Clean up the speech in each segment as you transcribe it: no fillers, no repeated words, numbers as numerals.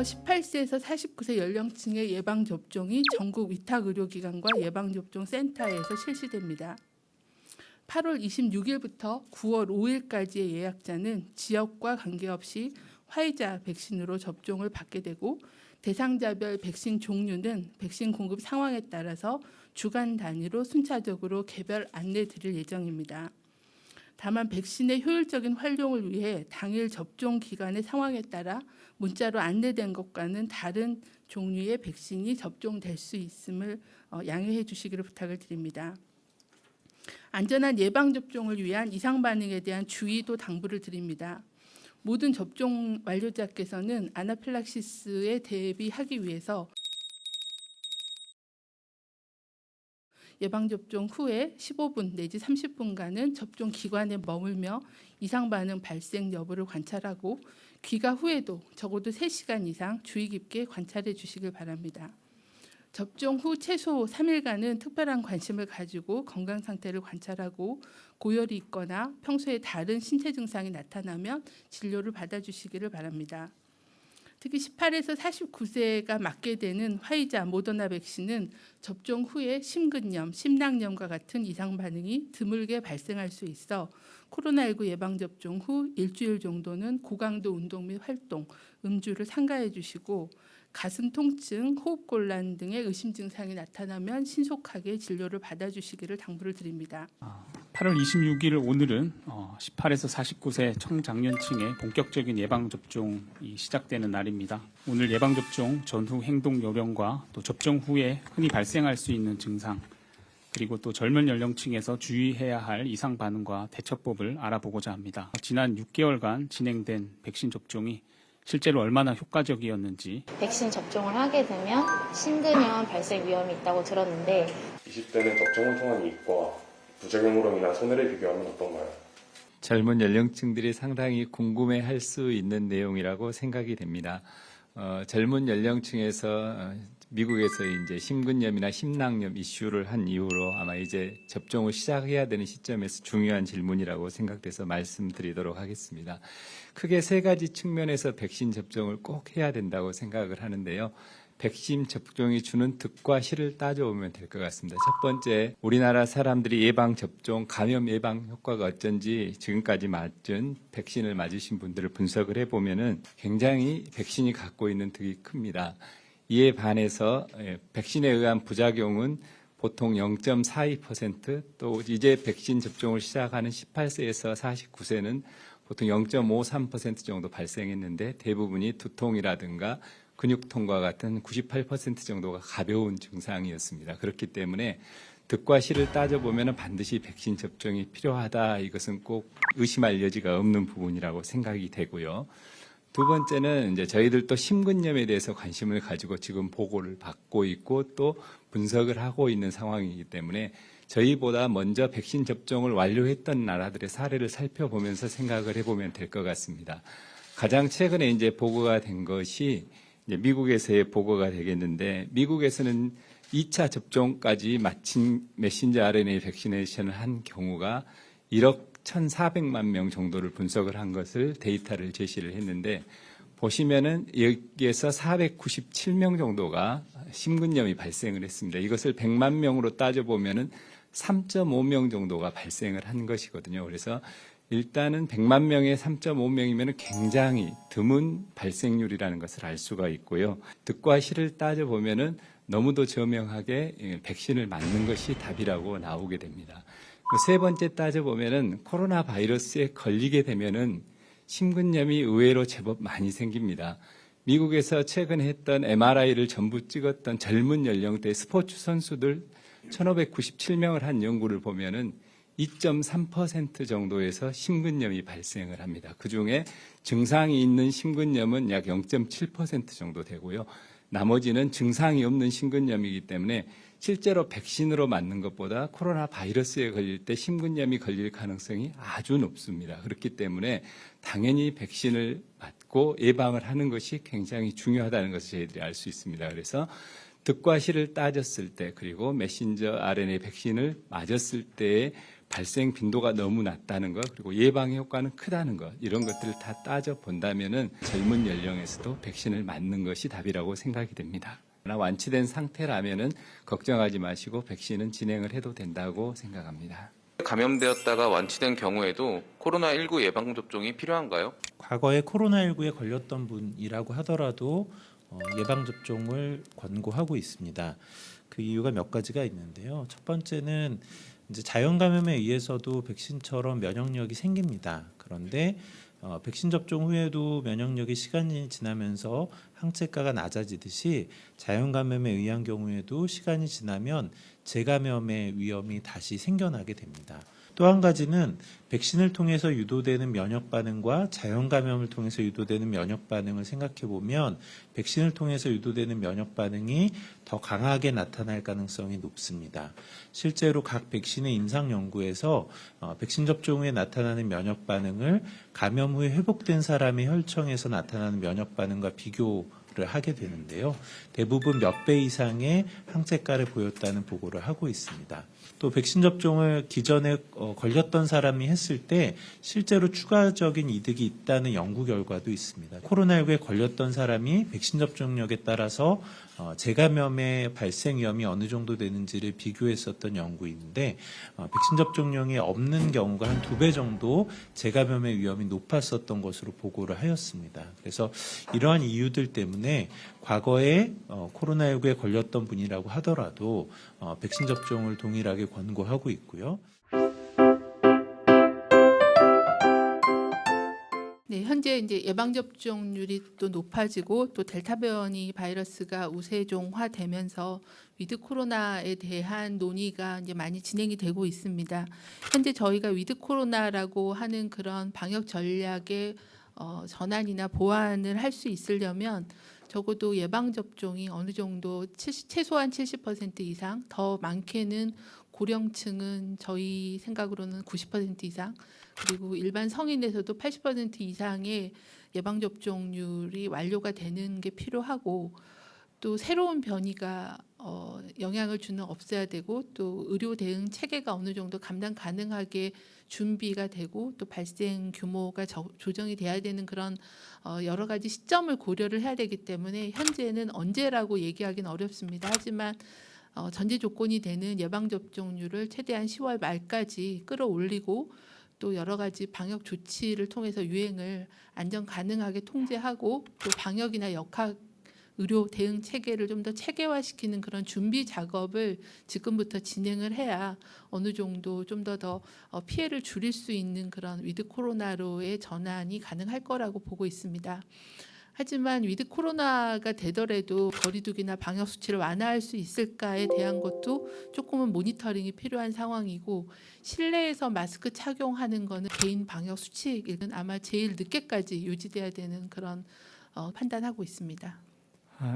9월부터 18세에서 49세 연령층의 예방접종이 전국 위탁의료기관과 예방접종센터에서 실시됩니다. 8월 26일부터 9월 5일까지의 예약자는 지역과 관계없이 화이자 백신으로 접종을 받게 되고, 대상자별 백신 종류는 백신 공급 상황에 따라서 주간 단위로 순차적으로 개별 안내 드릴 예정입니다. 다만 백신의 효율적인 활용을 위해 당일 접종 기간의 상황에 따라 문자로 안내된 것과는 다른 종류의 백신이 접종될 수 있음을 양해해 주시기를 부탁을 드립니다. 안전한 예방접종을 위한 이상 반응에 대한 주의도 당부를 드립니다. 모든 접종 완료자께서는 아나필락시스에 대비하기 위해서 예방접종 후에 15분 내지 30분간은 접종 기관에 머물며 이상 반응 발생 여부를 관찰하고, 귀가 후에도 적어도 3시간 이상 주의 깊게 관찰해 주시길 바랍니다. 접종 후 최소 3일간은 특별한 관심을 가지고 건강 상태를 관찰하고, 고열이 있거나 평소에 다른 신체 증상이 나타나면 진료를 받아주시기를 바랍니다. 특히 18에서 49세가 맞게 되는 화이자, 모더나 백신은 접종 후에 심근염, 심낭염과 같은 이상 반응이 드물게 발생할 수 있어 코로나19 예방접종 후 일주일 정도는 고강도 운동 및 활동, 음주를 삼가해 주시고, 가슴 통증, 호흡곤란 등의 의심 증상이 나타나면 신속하게 진료를 받아주시기를 당부를 드립니다. 8월 26일 오늘은 18에서 49세 청장년층의 본격적인 예방접종이 시작되는 날입니다. 오늘 예방접종 전후 행동 요령과 또 접종 후에 흔히 발생할 수 있는 증상, 그리고 또 젊은 연령층에서 주의해야 할 이상 반응과 대처법을 알아보고자 합니다. 지난 6개월간 진행된 백신 접종이 실제로 얼마나 효과적이었는지. 백신 접종을 하게 되면 심근염 발생 위험이 있다고 들었는데, 20대는 접종을 통한 이익과 부작용으로 인한 손해를 비교하면 어떤가요? 젊은 연령층들이 상당히 궁금해할 수 있는 내용이라고 생각이 됩니다. 젊은 연령층에서 미국에서 이제 심근염이나 심낭염 이슈를 한 이후로 아마 이제 접종을 시작해야 되는 시점에서 중요한 질문이라고 생각돼서 말씀드리도록 하겠습니다. 크게 3가지 측면에서 백신 접종을 꼭 해야 된다고 생각을 하는데요. 백신 접종이 주는 득과 실을 따져보면 될 것 같습니다. 첫 번째, 우리나라 사람들이 예방접종, 감염 예방 효과가 어쩐지 지금까지 맞은 백신을 맞으신 분들을 분석을 해보면은 굉장히 백신이 갖고 있는 득이 큽니다. 이에 반해서 백신에 의한 부작용은 보통 0.42%, 또 이제 백신 접종을 시작하는 18세에서 49세는 보통 0.53% 정도 발생했는데, 대부분이 두통이라든가 근육통과 같은 98% 정도가 가벼운 증상이었습니다. 그렇기 때문에 득과 실을 따져보면 반드시 백신 접종이 필요하다. 이것은 꼭 의심할 여지가 없는 부분이라고 생각이 되고요. 두 번째는 이제 저희들도 심근염에 대해서 관심을 가지고 지금 보고를 받고 있고 또 분석을 하고 있는 상황이기 때문에 저희보다 먼저 백신 접종을 완료했던 나라들의 사례를 살펴보면서 생각을 해보면 될 것 같습니다. 가장 최근에 이제 보고가 된 것이 이제 미국에서의 보고가 되겠는데, 미국에서는 2차 접종까지 마친 메신저 RNA 백시네이션을 한 경우가 1억 1,400만 명 정도를 분석을 한 것을 데이터를 제시를 했는데, 보시면은 여기에서 497명 정도가 심근염이 발생을 했습니다. 이것을 100만 명으로 따져보면은 3.5명 정도가 발생을 한 것이거든요. 그래서 일단은 100만 명에 3.5명이면 굉장히 드문 발생률이라는 것을 알 수가 있고요. 득과 실을 따져보면은 너무도 저명하게 백신을 맞는 것이 답이라고 나오게 됩니다. 세 번째 따져보면은 코로나 바이러스에 걸리게 되면은 심근염이 의외로 제법 많이 생깁니다. 미국에서 최근에 했던 MRI를 전부 찍었던 젊은 연령대 스포츠 선수들 1,597명을 한 연구를 보면은 2.3% 정도에서 심근염이 발생을 합니다. 그중에 증상이 있는 심근염은 약 0.7% 정도 되고요. 나머지는 증상이 없는 심근염이기 때문에 실제로 백신으로 맞는 것보다 코로나 바이러스에 걸릴 때 심근염이 걸릴 가능성이 아주 높습니다. 그렇기 때문에 당연히 백신을 맞고 예방을 하는 것이 굉장히 중요하다는 것을 저희들이 알 수 있습니다. 그래서 득과 실을 따졌을 때, 그리고 메신저 RNA 백신을 맞았을 때의 발생 빈도가 너무 낮다는 것, 그리고 예방 효과는 크다는 것, 이런 것들을 다 따져 본다면은 젊은 연령에서도 백신을 맞는 것이 답이라고 생각이 됩니다. 그러나 완치된 상태라면은 걱정하지 마시고 백신은 진행을 해도 된다고 생각합니다. 감염되었다가 완치된 경우에도 코로나19 예방접종이 필요한가요? 과거에 코로나19에 걸렸던 분이라고 하더라도 예방접종을 권고하고 있습니다. 그 이유가 몇 가지가 있는데요. 첫 번째는 이제 자연감염에 의해서도 백신처럼 면역력이 생깁니다. 그런데 백신 접종 후에도 면역력이 시간이 지나면서 항체가가 낮아지듯이 자연감염에 의한 경우에도 시간이 지나면 재감염의 위험이 다시 생겨나게 됩니다. 또 한 가지는 백신을 통해서 유도되는 면역 반응과 자연 감염을 통해서 유도되는 면역 반응을 생각해 보면 백신을 통해서 유도되는 면역 반응이 더 강하게 나타날 가능성이 높습니다. 실제로 각 백신의 임상 연구에서 백신 접종 후에 나타나는 면역 반응을 감염 후에 회복된 사람의 혈청에서 나타나는 면역 반응과 비교를 하게 되는데요. 대부분 몇 배 이상의 항체가를 보였다는 보고를 하고 있습니다. 또 백신 접종을 기존에 걸렸던 사람이 했을 때 실제로 추가적인 이득이 있다는 연구 결과도 있습니다. 코로나19에 걸렸던 사람이 백신 접종력에 따라서 재감염의 발생 위험이 어느 정도 되는지를 비교했었던 연구인데 백신 접종력이 없는 경우가 한 2배 정도 재감염의 위험이 높았었던 것으로 보고를 하였습니다. 그래서 이러한 이유들 때문에 과거에 코로나19에 걸렸던 분이라고 하더라도 백신 접종을 동일하게 권고하고 있고요. 네, 현재 이제 예방 접종률이 또 높아지고 또 델타 변이 바이러스가 우세종화되면서 위드 코로나에 대한 논의가 이제 많이 진행이 되고 있습니다. 현재 저희가 위드 코로나라고 하는 그런 방역 전략의 전환이나 보완을 할 수 있으려면 적어도 예방 접종이 어느 정도 최소한 70% 이상, 더 많게는 고령층은 저희 생각으로는 90% 이상, 그리고 일반 성인에서도 80% 이상의 예방 접종률이 완료가 되는 게 필요하고, 또 새로운 변이가 영향을 주는 없어야 되고, 또 의료 대응 체계가 어느 정도 감당 가능하게 준비가 되고, 또 발생 규모가 조정이 돼야 되는 그런 여러 가지 시점을 고려를 해야 되기 때문에 현재는 언제라고 얘기하기는 어렵습니다. 하지만 전제 조건이 되는 예방 접종률을 최대한 10월 말까지 끌어올리고, 또 여러 가지 방역 조치를 통해서 유행을 안전 가능하게 통제하고, 또 방역이나 역학 의료 대응 체계를 좀 더 체계화시키는 그런 준비 작업을 지금부터 진행을 해야 어느 정도 좀 더 피해를 줄일 수 있는 그런 위드 코로나로의 전환이 가능할 거라고 보고 있습니다. 하지만 위드 코로나가 되더라도 거리두기나 방역 수치를 완화할 수 있을까에 대한 것도 조금은 모니터링이 필요한 상황이고, 실내에서 마스크 착용하는 거는 개인 방역 수칙은 아마 제일 늦게까지 유지돼야 되는 그런 판단하고 있습니다.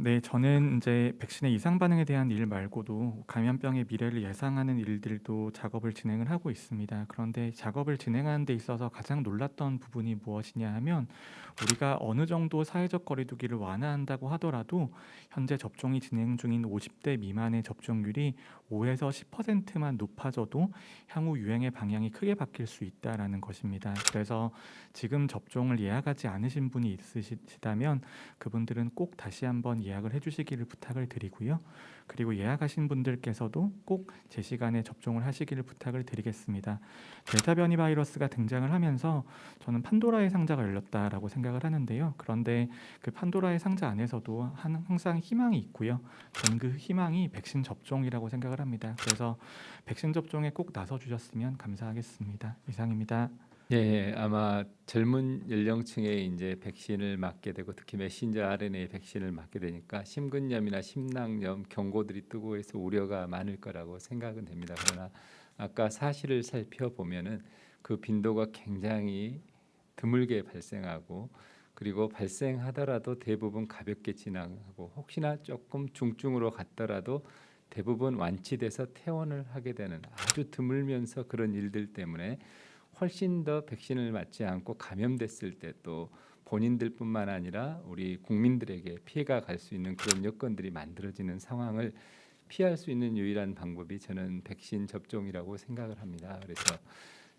네, 저는 이제 백신의 이상 반응에 대한 일 말고도 감염병의 미래를 예상하는 일들도 작업을 진행을 하고 있습니다. 그런데 작업을 진행하는 데 있어서 가장 놀랐던 부분이 무엇이냐 하면, 우리가 어느 정도 사회적 거리두기를 완화한다고 하더라도 현재 접종이 진행 중인 50대 미만의 접종률이 5에서 10%만 높아져도 향후 유행의 방향이 크게 바뀔 수 있다는 것입니다. 그래서 지금 접종을 예약하지 않으신 분이 있으시다면 그분들은 꼭 다시 한번 예약을 해주시기를 부탁을 드리고요. 그리고 예약하신 분들께서도 꼭 제 시간에 접종을 하시기를 부탁을 드리겠습니다. 델타 변이 바이러스가 등장을 하면서 저는 판도라의 상자가 열렸다라고 생각을 하는데요. 그런데 그 판도라의 상자 안에서도 항상 희망이 있고요. 저는 그 희망이 백신 접종이라고 생각을 합니다. 그래서 백신 접종에 꼭 나서 주셨으면 감사하겠습니다. 이상입니다. 네, 아마 젊은 연령층에 이제 백신을 맞게 되고 특히 메신저 RNA 백신을 맞게 되니까 심근염이나 심낭염 경고들이 뜨고 해서 우려가 많을 거라고 생각은 됩니다. 그러나 아까 사실을 살펴보면은 그 빈도가 굉장히 드물게 발생하고, 그리고 발생하더라도 대부분 가볍게 진행하고, 혹시나 조금 중증으로 갔더라도 대부분 완치돼서 퇴원을 하게 되는 아주 드물면서 그런 일들 때문에 훨씬 더 백신을 맞지 않고 감염됐을 때 또 본인들뿐만 아니라 우리 국민들에게 피해가 갈 수 있는 그런 여건들이 만들어지는 상황을 피할 수 있는 유일한 방법이 저는 백신 접종이라고 생각을 합니다. 그래서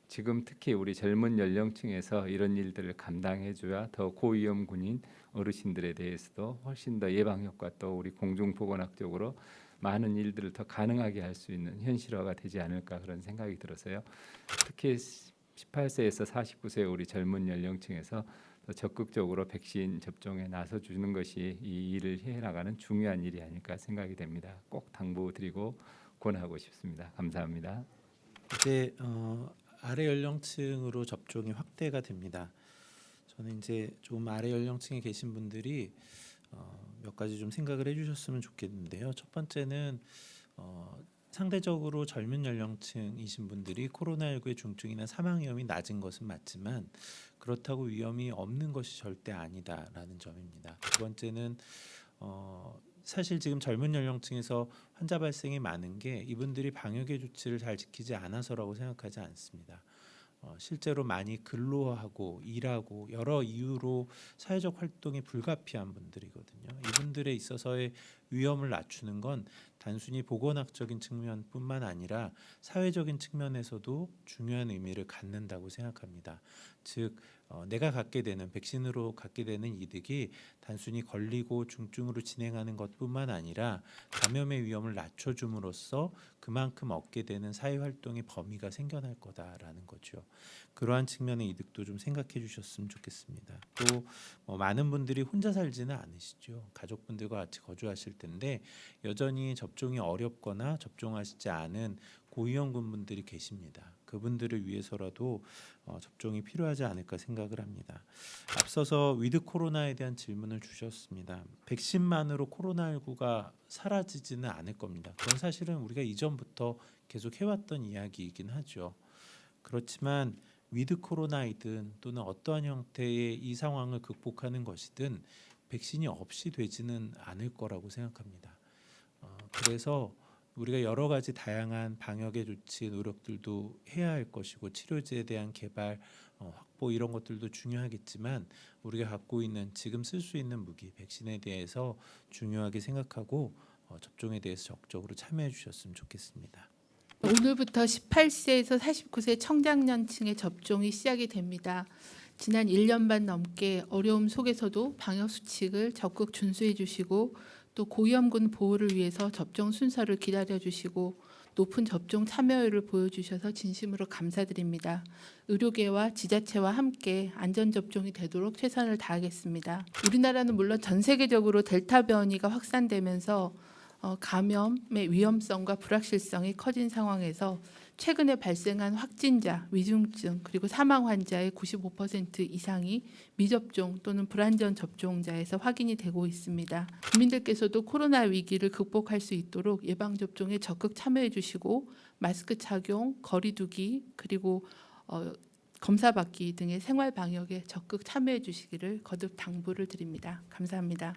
지금 특히 우리 젊은 연령층에서 이런 일들을 감당해줘야 더 고위험군인 어르신들에 대해서도 훨씬 더 예방 효과 또 우리 공중보건학적으로 많은 일들을 더 가능하게 할 수 있는 현실화가 되지 않을까 그런 생각이 들어서요. 특히 18세에서 49세 우리 젊은 연령층에서 더 적극적으로 백신 접종에 나서 주는 것이 이 일을 해나가는 중요한 일이 아닐까 생각이 됩니다. 꼭 당부드리고 권하고 싶습니다. 감사합니다. 이제 아래 연령층으로 접종이 확대가 됩니다. 저는 이제 좀 아래 연령층에 계신 분들이 몇 가지 좀 생각을 해주셨으면 좋겠는데요. 첫 번째는 상대적으로 젊은 연령층이신 분들이 코로나19의 중증이나 사망 위험이 낮은 것은 맞지만 그렇다고 위험이 없는 것이 절대 아니다라는 점입니다. 두 번째는 사실 지금 젊은 연령층에서 환자 발생이 많은 게 이분들이 방역의 조치를 잘 지키지 않아서라고 생각하지 않습니다. 실제로 많이 근로하고 일하고 여러 이유로 사회적 활동이 불가피한 분들이거든요. 이분들에 있어서의 위험을 낮추는 건 단순히 보건학적인 측면뿐만 아니라 사회적인 측면에서도 중요한 의미를 갖는다고 생각합니다. 즉 내가 갖게 되는 백신으로 갖게 되는 이득이 단순히 걸리고 중증으로 진행하는 것뿐만 아니라 감염의 위험을 낮춰줌으로써 그만큼 얻게 되는 사회활동의 범위가 생겨날 거다라는 거죠. 그러한 측면의 이득도 좀 생각해 주셨으면 좋겠습니다. 또 많은 분들이 혼자 살지는 않으시죠. 가족분들과 같이 거주하실 텐데 여전히 접종이 어렵거나 접종하시지 않은 고위험군 분들이 계십니다. 그분들을 위해서라도 접종이 필요하지 않을까 생각을 합니다. 앞서서 위드 코로나에 대한 질문을 주셨습니다. 백신만으로 코로나19가 사라지지는 않을 겁니다. 그건 사실은 우리가 이전부터 계속 해왔던 이야기이긴 하죠. 그렇지만 위드 코로나이든 또는 어떠한 형태의 이 상황을 극복하는 것이든 백신이 없이 되지는 않을 거라고 생각합니다. 그래서 우리가 여러 가지 다양한 방역의 조치 노력들도 해야 할 것이고 치료제에 대한 개발, 확보 이런 것들도 중요하겠지만 우리가 갖고 있는 지금 쓸 수 있는 무기 백신에 대해서 중요하게 생각하고 접종에 대해서 적극적으로 참여해 주셨으면 좋겠습니다. 오늘부터 18세에서 49세 청장년층의 접종이 시작이 됩니다. 지난 1년 반 넘게 어려움 속에서도 방역 수칙을 적극 준수해 주시고 또 고위험군 보호를 위해서 접종 순서를 기다려 주시고 높은 접종 참여율을 보여주셔서 진심으로 감사드립니다. 의료계와 지자체와 함께 안전접종이 되도록 최선을 다하겠습니다. 우리나라는 물론 전 세계적으로 델타 변이가 확산되면서 감염의 위험성과 불확실성이 커진 상황에서 최근에 발생한 확진자, 위중증 그리고 사망 환자의 95% 이상이 미접종 또는 불안전 접종자에서 확인이 되고 있습니다. 국민들께서도 코로나 위기를 극복할 수 있도록 예방접종에 적극 참여해 주시고 마스크 착용, 거리 두기 그리고 검사받기 등의 생활 방역에 적극 참여해 주시기를 거듭 당부를 드립니다. 감사합니다.